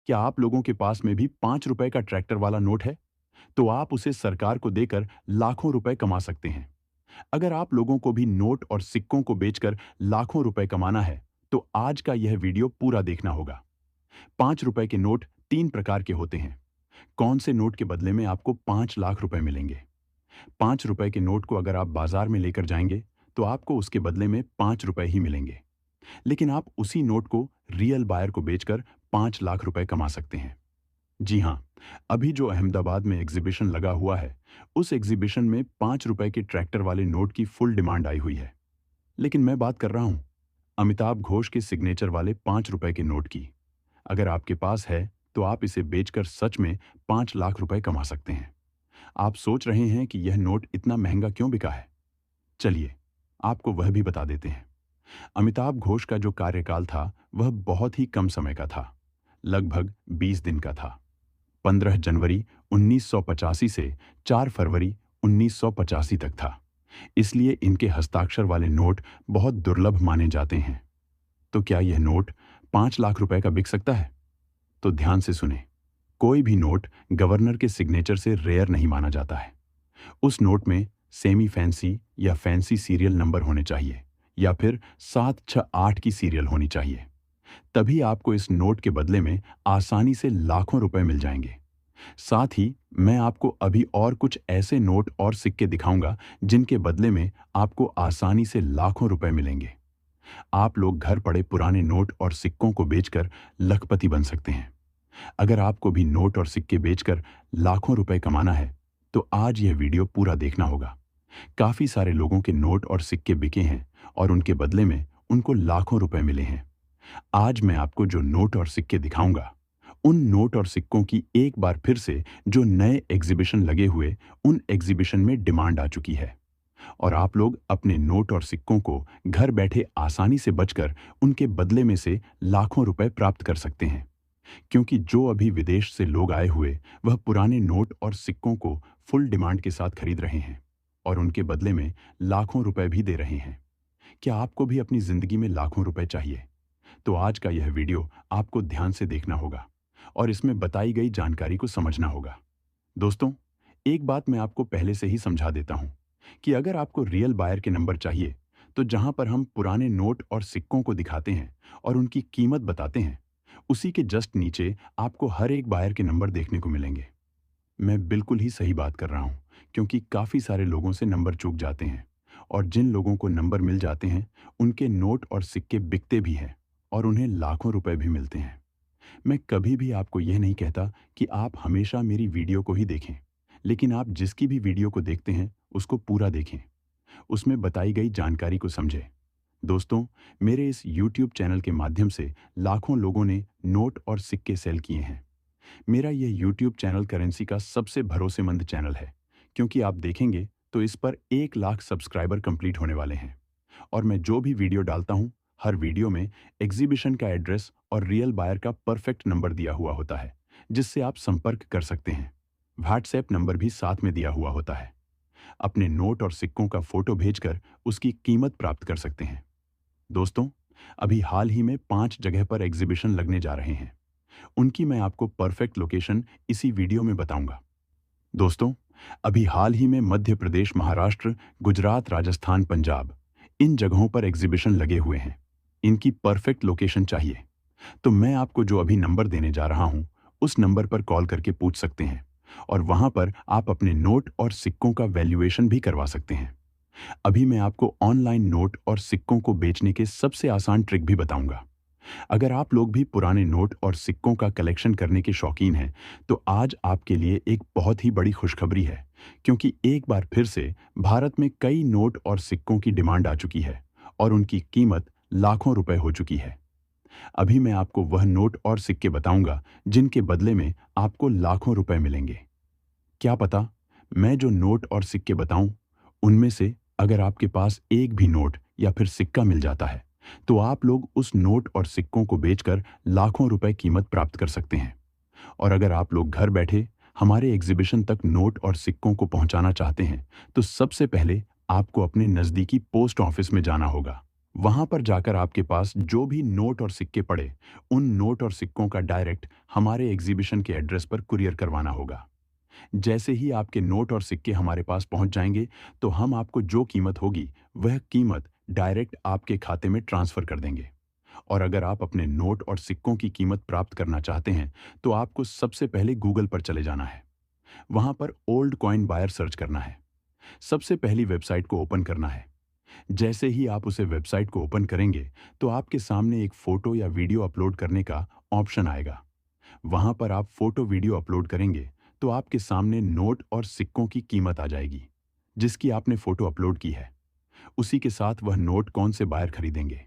क्या आप लोगों के पास में भी 5 रुपए का ट्रैक्टर वाला नोट है? तो आप उसे सरकार को देकर लाखों रुपए कमा सकते हैं। अगर आप लोगों को भी नोट और सिक्कों को बेचकर लाखों रुपए कमाना है, तो आज का यह वीडियो पूरा देखना होगा। 5 रुपए के नोट 3 प्रकार के होते हैं। कौन से नोट के बदले में आपको 5 लाख रुपए मिलेंगे? 5 रुपए के नोट को अगर आप बाजार में लेकर जाएंगे, तो आपको उसके बदले में 5 रुपए ही मिलेंगे। लेकिन आप उसी नोट को रियल बायर को बेचकर 5 लाख रुपए कमा सकते हैं। जी हाँ, अभी जो अहमदाबाद में एग्जीबिशन लगा हुआ है, उस एग्जीबिशन में 5 रुपए के ट्रैक्टर वाले नोट की फुल डिमांड आई हुई है। लेकिन मैं बात कर रहा हूँ अमिताभ घोष के सिग्नेचर वाले 5 रुपए के नोट की। अगर आपके पास है, तो आप इसे बेचकर सच में 5 लाख रुपए कमा सकते हैं। आप सोच रहे हैं कि यह नोट इतना महंगा क्यों बिका है? चलिए, आपको वह भी बता देते हैं। अमिताभ घोष का जो कार्यकाल था, वह बहुत ही कम समय का था। लगभग 20 दिन का था। 15 जनवरी 1985 से 4 फरवरी 1985 तक था। इसलिए इनके हस्ताक्षर वाले नोट बहुत दुर्लभ माने जाते हैं। तो क्या यह नोट 5 लाख रुपए का बिक सकता है? तो ध्यान से सुने। कोई भी नोट गवर्नर के सिग्नेचर से रेयर नहीं माना जाता है। उस नोट में सेमी फैंसी या फैंसी सीरियल नंबर होने चाहिए, या फिर 768 की सीरियल होनी चाहिए। तभी आपको इस नोट के बदले में आसानी से लाखों रुपए मिल जाएंगे। साथ ही मैं आपको अभी और कुछ ऐसे नोट और सिक्के दिखाऊंगा जिनके बदले में आपको आसानी से लाखों रुपए मिलेंगे। आप लोग घर पड़े पुराने नोट और सिक्कों को बेचकर लखपति बन सकते हैं। अगर आपको भी नोट और सिक्के बेचकर लाखों रुपए कमाना है, तो आज यह वीडियो पूरा देखना होगा। काफी सारे लोगों के नोट और सिक्के बिके हैं और उनके बदले में उनको लाखों रुपए मिले हैं। आज मैं आपको जो नोट और सिक्के दिखाऊंगा, उन नोट और सिक्कों की एक बार फिर से जो नए एग्जीबिशन लगे हुए, उन एग्जीबिशन में डिमांड आ चुकी है। और आप लोग अपने नोट और सिक्कों को घर बैठे आसानी से बचकर उनके बदले में से लाखों रुपए प्राप्त कर सकते हैं। क्योंकि जो अभी विदेश से लोग आए हुए, वह पुराने नोट और सिक्कों को फुल डिमांड के साथ खरीद रहे हैं और उनके बदले में लाखों रुपए भी दे रहे हैं। क्या आपको भी अपनी जिंदगी में लाखों रुपए चाहिए? तो आज का यह वीडियो आपको ध्यान से देखना होगा और इसमें बताई गई जानकारी को समझना होगा। दोस्तों, एक बात मैं आपको पहले से ही समझा देता हूं कि अगर आपको रियल बायर के नंबर चाहिए, तो जहां पर हम पुराने नोट और सिक्कों को दिखाते हैं और उनकी कीमत बताते हैं, उसी के जस्ट नीचे आपको हर एक बायर के नंबर देखने को मिलेंगे। मैं बिल्कुल ही सही बात कर रहा हूं, क्योंकि काफी सारे लोगों से नंबर चूक जाते हैं और जिन लोगों को नंबर मिल जाते हैं, उनके नोट और सिक्के बिकते भी हैं और उन्हें लाखों रुपए भी मिलते हैं। मैं कभी भी आपको यह नहीं कहता कि आप हमेशा मेरी वीडियो को ही देखें, लेकिन आप जिसकी भी वीडियो को देखते हैं, उसको पूरा देखें। उसमें बताई गई जानकारी को समझें। दोस्तों, मेरे इस YouTube चैनल के माध्यम से लाखों लोगों ने नोट और सिक्के सेल किए हैं। मेरा यह YouTube चैनल करेंसी का सबसे भरोसेमंद चैनल है, क्योंकि आप देखेंगे तो इस पर 1 लाख सब्सक्राइबर कंप्लीट होने वाले हैं और मैं जो भी वीडियो डालता हूं, हर वीडियो में एग्जीबिशन का एड्रेस और रियल बायर का परफेक्ट नंबर दिया हुआ होता है, जिससे आप संपर्क कर सकते हैं। व्हाट्सएप नंबर भी साथ में दिया हुआ होता है। अपने नोट और सिक्कों का फोटो भेजकर उसकी कीमत प्राप्त कर सकते हैं। दोस्तों, अभी हाल ही में 5 जगह पर एग्जीबिशन लगने जा रहे हैं। उनकी मैं आपको परफेक्ट लोकेशन इसी वीडियो में बताऊंगा। दोस्तों, अभी हाल ही में मध्य प्रदेश, महाराष्ट्र, गुजरात, राजस्थान, पंजाब, इन जगहों पर एग्जीबिशन लगे हुए हैं। इनकी परफेक्ट लोकेशन चाहिए, तो मैं आपको जो अभी नंबर देने जा रहा हूं, उस नंबर पर कॉल करके पूछ सकते हैं और वहां पर आप अपने नोट और सिक्कों का वैल्यूएशन भी करवा सकते हैं। अभी मैं आपको ऑनलाइन नोट और सिक्कों को बेचने के सबसे आसान ट्रिक भी बताऊंगा। अगर आप लोग भी पुराने नोट और सिक्कों का कलेक्शन करने के शौकीन हैं, तो आज आपके लिए एक बहुत ही बड़ी खुशखबरी है, क्योंकि एक बार फिर से भारत में कई नोट और सिक्कों की डिमांड आ चुकी है और उनकी कीमत लाखों रुपए हो चुकी है। अभी मैं आपको वह नोट और सिक्के बताऊंगा जिनके बदले में आपको लाखों रुपए मिलेंगे। क्या पता मैं जो नोट और सिक्के बताऊं, उनमें से अगर आपके पास एक भी नोट या फिर सिक्का मिल जाता है, तो आप लोग उस नोट और सिक्कों को बेचकर लाखों रुपए कीमत प्राप्त कर सकते हैं। और अगर आप लोग घर बैठे हमारे एग्जीबिशन तक नोट और सिक्कों को पहुंचाना चाहते हैं, तो सबसे पहले आपको अपने नजदीकी पोस्ट ऑफिस में जाना होगा वहां पर जाकर आपके पास जो भी नोट और सिक्के पड़े, उन नोट और सिक्कों का डायरेक्ट हमारे एग्जीबिशन के एड्रेस पर कुरियर करवाना होगा। जैसे ही आपके नोट और सिक्के हमारे पास पहुंच जाएंगे, तो हम आपको जो कीमत होगी, वह कीमत डायरेक्ट आपके खाते में ट्रांसफर कर देंगे। और अगर आप अपने नोट और सिक्कों की कीमत प्राप्त करना चाहते हैं, तो आपको सबसे पहले गूगल पर चले जाना है। वहां पर ओल्ड कॉइन बायर सर्च करना है। सबसे पहली वेबसाइट को ओपन करना है। जैसे ही आप उसे वेबसाइट को ओपन करेंगे, तो आपके सामने एक फोटो या वीडियो अपलोड करने का ऑप्शन आएगा। वहां पर आप फोटो वीडियो अपलोड करेंगे, तो आपके सामने नोट और सिक्कों की कीमत आ जाएगी, जिसकी आपने फोटो अपलोड की है। उसी के साथ वह नोट कौन से बायर खरीदेंगे,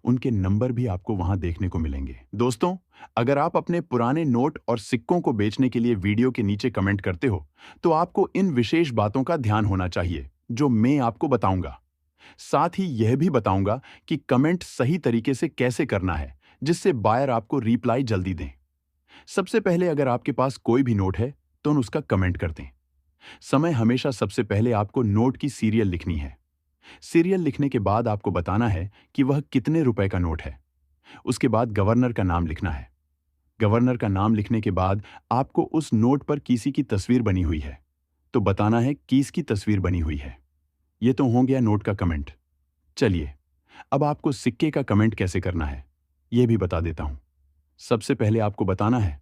उनके नंबर भी आपको वहां देखने को मिलेंगे। दोस्तों, अगर आप अपने पुराने नोट और सिक्कों को बेचने के लिए वीडियो के नीचे कमेंट करते हो, तो आपको इन विशेष बातों का ध्यान होना चाहिए, जो मैं आपको बताऊंगा। साथ ही यह भी बताऊंगा कि कमेंट सही तरीके से कैसे करना है, जिससे बायर आपको रिप्लाई जल्दी दें। सबसे पहले अगर आपके पास कोई भी नोट है, तो उसका कमेंट कर दें। समय हमेशा सबसे पहले आपको नोट की सीरियल लिखनी है। सीरियल लिखने के बाद आपको बताना है कि वह कितने रुपए का नोट है। उसके बाद गवर्नर का नाम लिखना है। गवर्नर का नाम लिखने के बाद आपको उस नोट पर किसी की तस्वीर बनी हुई है, तो बताना है किसकी तस्वीर बनी हुई है। यह तो हो गया नोट का कमेंट। चलिए, अब आपको सिक्के का कमेंट कैसे करना है, यह भी बता देता हूं। सबसे पहले आपको बताना है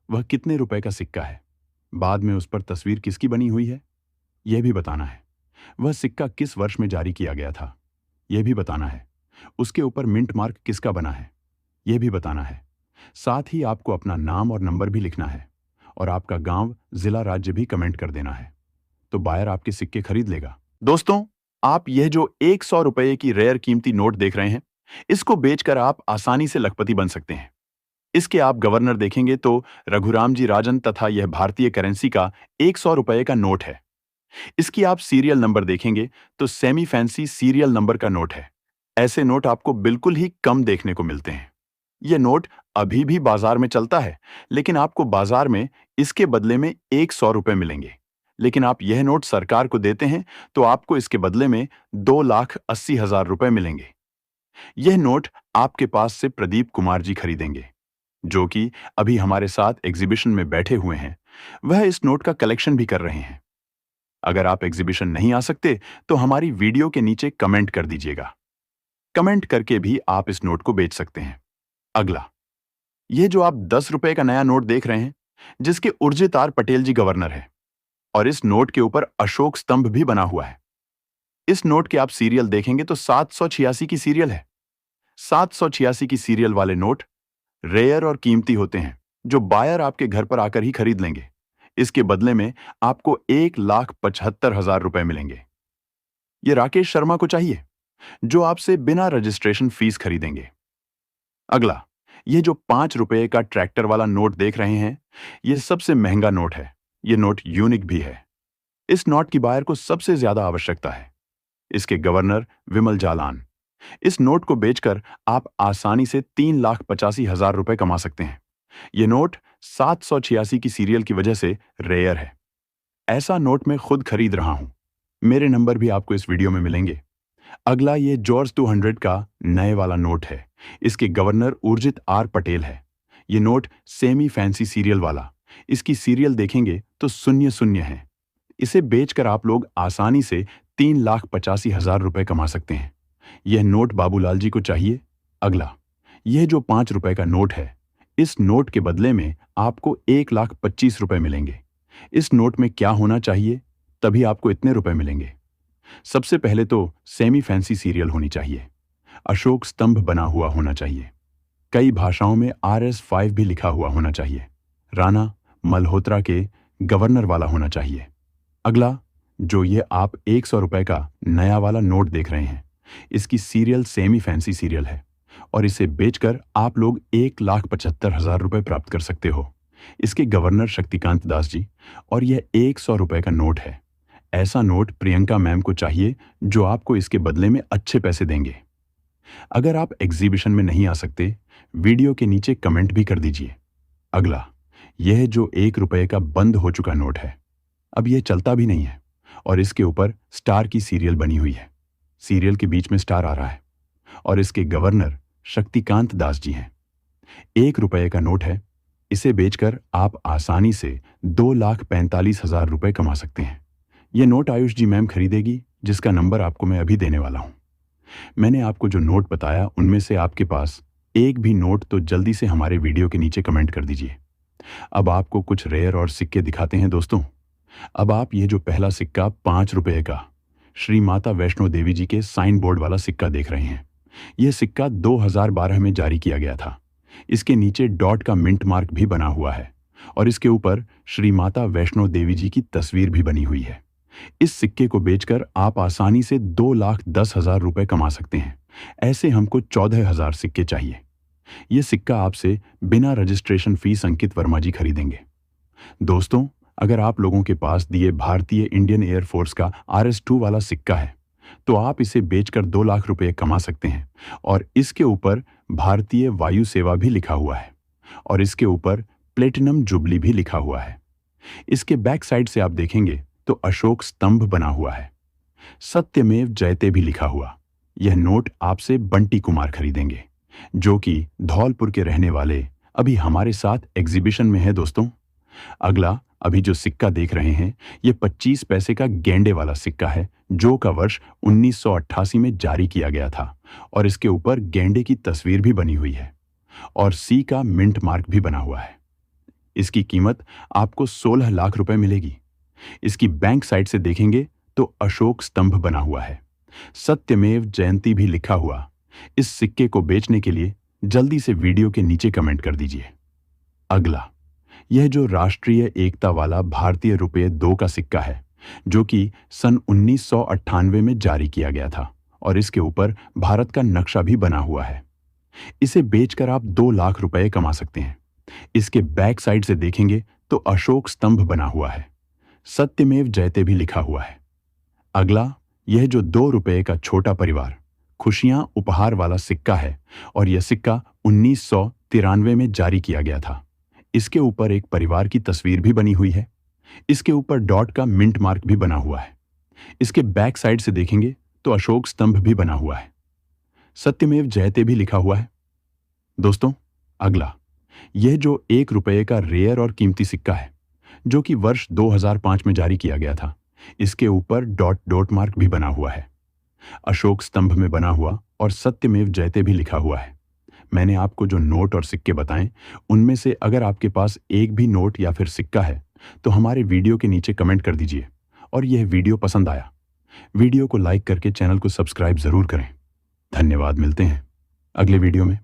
वह कितने रुपए का सिक्का है। बाद में उस पर तस्वीर किसकी बनी हुई है, यह भी बताना है। वह सिक्का किस वर्ष में जारी किया गया था, यह भी बताना है। उसके ऊपर मिंट मार्क किसका बना है, यह भी बताना है। साथ ही आपको अपना नाम और नंबर भी लिखना है, और आपका गांव, जिला, राज्य भी कमेंट कर देना है, तो बायर आपके सिक्के खरीद लेगा। दोस्तों, आप यह जो 100 रुपए की रेयर कीमती नोट देख रहे हैं, इसको बेचकर आप आसानी से लखपति बन सकते हैं। इसके आप गवर्नर देखेंगे तो रघुराम जी राजन, तथा यह भारतीय करेंसी का 100 रुपए का नोट है। इसकी आप सीरियल नंबर देखेंगे तो सेमी फैंसी सीरियल नंबर का नोट है। ऐसे नोट आपको बिल्कुल ही कम देखने को मिलते हैं। यह नोट अभी भी बाजार में चलता है, लेकिन आपको बाजार में इसके बदले में 100 रुपए मिलेंगे। लेकिन आप यह नोट सरकार को देते हैं, तो आपको इसके बदले में 2,80,000 रुपए मिलेंगे। यह नोट आपके पास से प्रदीप कुमार जी खरीदेंगे, जो कि अभी हमारे साथ एग्जीबिशन में बैठे हुए हैं। वह इस नोट का कलेक्शन भी कर रहे हैं। अगर आप एग्जीबिशन नहीं आ सकते, तो हमारी वीडियो के नीचे कमेंट कर दीजिएगा। कमेंट करके भी आप इस नोट को बेच सकते हैं। अगला, यह जो आप 10 रुपए का नया नोट देख रहे हैं, जिसके उर्जित आर पटेल जी गवर्नर है, और इस नोट के ऊपर अशोक स्तंभ भी बना हुआ है। इस नोट के आप सीरियल देखेंगे तो 786 की सीरियल है। 786 की सीरियल वाले नोट रेयर और कीमती होते हैं, जो बायर आपके घर पर आकर ही खरीद लेंगे। इसके बदले में आपको 1,75,000 रुपए मिलेंगे। ये राकेश शर्मा को चाहिए, जो आपसे बिना रजिस्ट्रेशन फीस खरीदेंगे। अगला, ये जो 5 रुपए का ट्रैक्टर वाला नोट देख रहे हैं, यह सबसे महंगा नोट है। यह नोट यूनिक भी है। इस नोट की बायर को सबसे ज्यादा आवश्यकता है। इसके गवर्नर विमल जालान। इस नोट को बेचकर आप आसानी से 3,85,000 रुपए कमा सकते हैं। यह नोट 786 की सीरियल की वजह से रेयर है। ऐसा नोट मैं खुद खरीद रहा हूं। मेरे नंबर भी आपको इस वीडियो में मिलेंगे। अगला, ये जॉर्ज 200 का नए वाला नोट है। इसके गवर्नर उर्जित आर पटेल है। ये नोट सेमी फैंसी सीरियल वाला। इसकी सीरियल देखेंगे तो 0 है। इसे बेचकर आप लोग आसानी से 3,85,000 रुपए कमा सकते हैं। यह नोट बाबूलाल जी को चाहिए। अगला, यह जो 5 रुपए का नोट है, इस नोट के बदले में आपको 1,25,000 रुपए मिलेंगे। इस नोट में क्या होना चाहिए, तभी आपको इतने रुपए मिलेंगे? सबसे पहले तो सेमी फैंसी सीरियल होनी चाहिए। अशोक स्तंभ बना हुआ होना चाहिए। कई भाषाओं में RS5 भी लिखा हुआ होना चाहिए। राणा मल्होत्रा के गवर्नर वाला होना चाहिए। अगला, जो ये आप 100 रुपए का नया वाला नोट देख रहे हैं, इसकी सीरियल सेमी फैंसी सीरियल है, और इसे बेचकर आप लोग 1,75,000 रुपए प्राप्त कर सकते हो। इसके गवर्नर शक्तिकांत दास जी, और यह 100 रुपए का नोट है। ऐसा नोट प्रियंका मैम को चाहिए, जो आपको इसके बदले में अच्छे पैसे देंगे। अगर आप एग्जीबिशन में नहीं आ सकते, वीडियो के नीचे कमेंट भी कर दीजिए। अगला, यह जो 1 रुपए का बंद हो चुका नोट है, अब यह चलता भी नहीं है, और इसके ऊपर स्टार की सीरियल बनी हुई है। सीरियल के बीच में स्टार आ रहा है। और इसके गवर्नर शक्तिकांत दास जी हैं। 1 रुपए का नोट है। इसे बेचकर आप आसानी से 2,45,000 रुपए कमा सकते हैं। ये नोट आयुष जी मैम खरीदेगी, जिसका नंबर आपको मैं अभी देने वाला हूं। मैंने आपको जो नोट बताया उनमें से आपके पास एक भी नोट तो जल्दी से हमारे वीडियो के नीचे कमेंट कर दीजिए। अब आपको कुछ रेयर और सिक्के दिखाते हैं दोस्तों। अब आप ये जो पहला सिक्का 5 रुपए का श्री माता वैष्णो देवी जी के साइन बोर्ड वाला सिक्का देख रहे हैं। यह सिक्का 2012 में जारी किया गया था। इसके नीचे डॉट का मिंट मार्क भी बना हुआ है और इसके ऊपर श्री माता वैष्णो देवी जी की तस्वीर भी बनी हुई है। इस सिक्के को बेचकर आप आसानी से 2,10,000 रुपए कमा सकते हैं। ऐसे हमको 14,000 सिक्के चाहिए। यह सिक्का आपसे बिना रजिस्ट्रेशन फीस अंकित वर्मा जी खरीदेंगे। दोस्तों, अगर आप लोगों के पास दिए भारतीय इंडियन एयरफोर्स का RS-2 वाला सिक्का है तो आप इसे बेचकर 2 लाख रुपए कमा सकते हैं और इसके ऊपर भारतीय वायु सेवा भी लिखा हुआ है और इसके ऊपर प्लेटिनम जुबली भी लिखा हुआ है। इसके बैक साइड से आप देखेंगे तो अशोक स्तंभ बना हुआ है, सत्यमेव जयते भी लिखा हुआ। यह नोट आपसे बंटी कुमार खरीदेंगे, जो कि धौलपुर के रहने वाले अभी हमारे साथ एग्जीबिशन में है। दोस्तों, अगला अभी जो सिक्का देख रहे हैं ये 25 पैसे का गेंडे वाला सिक्का है, जो का वर्ष 1988 में जारी किया गया था और इसके ऊपर गेंडे की तस्वीर भी बनी हुई है और सी का मिंट मार्क भी बना हुआ है। इसकी कीमत आपको 16 लाख रुपए मिलेगी। इसकी बैंक साइड से देखेंगे तो अशोक स्तंभ बना हुआ है, सत्यमेव जयंती भी लिखा हुआ। इस सिक्के को बेचने के लिए जल्दी से वीडियो के नीचे कमेंट कर दीजिए। अगला, यह जो राष्ट्रीय एकता वाला भारतीय रुपये 2 का सिक्का है, जो कि सन 1998 में जारी किया गया था और इसके ऊपर भारत का नक्शा भी बना हुआ है। इसे बेचकर आप 2 लाख रुपए कमा सकते हैं। इसके बैक साइड से देखेंगे तो अशोक स्तंभ बना हुआ है, सत्यमेव जयते भी लिखा हुआ है। अगला, यह जो 2 रुपए का छोटा परिवार खुशियां उपहार वाला सिक्का है और यह सिक्का 1993 में जारी किया गया था। इसके ऊपर एक परिवार की तस्वीर भी बनी हुई है। इसके ऊपर डॉट का मिंट मार्क भी बना हुआ है। इसके बैक साइड से देखेंगे तो अशोक स्तंभ भी बना हुआ है, सत्यमेव जयते भी लिखा हुआ है। दोस्तों, अगला, यह जो 1 रुपए का रेयर और कीमती सिक्का है, जो कि वर्ष 2005 में जारी किया गया था। इसके ऊपर डॉट मार्क भी बना हुआ है, अशोक स्तंभ में बना हुआ और सत्यमेव जयते भी लिखा हुआ है। मैंने आपको जो नोट और सिक्के बताएं उनमें से अगर आपके पास एक भी नोट या फिर सिक्का है तो हमारे वीडियो के नीचे कमेंट कर दीजिए। और यह वीडियो पसंद आया, वीडियो को लाइक करके चैनल को सब्सक्राइब जरूर करें। धन्यवाद। मिलते हैं अगले वीडियो में।